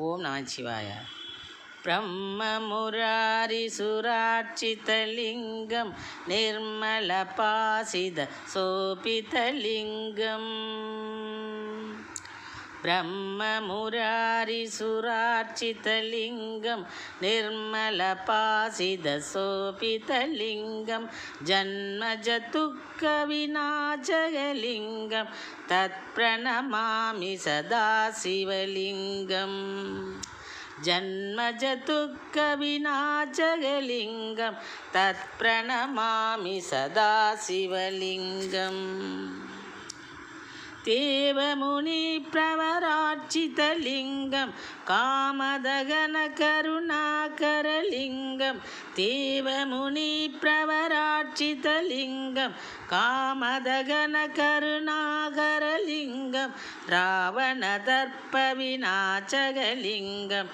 ஓம் நமச்சிவாய. பிரம்மமுராரிசுரார்ச்சிதலிங்கம் நிர்மலபாசித சோபிதலிங்கம். பிரம்மமுராரிசுரார்ச்சிதலிங்கம் நிர்மலபாசித சோபிதலிங்கம் ஜன்மஜதுக்கவிநாசகலிங்கம் தத்ப்ரணமாமி சதா சிவலிங்கம். ஜன்மஜதுக்கவிநாசகலிங்கம் தத்ப்ரணமாமி சதா சிவலிங்கம். தேவமுனி பிரவரார்ச்சிதலிங்கம் காமதகன கருணாகரலிங்கம். தேவமுனி பிரவரார்ச்சிதலிங்கம் காமதகன கருணாகரலிங்கம் ராவணதர்ப்ப விநாசகலிங்கம்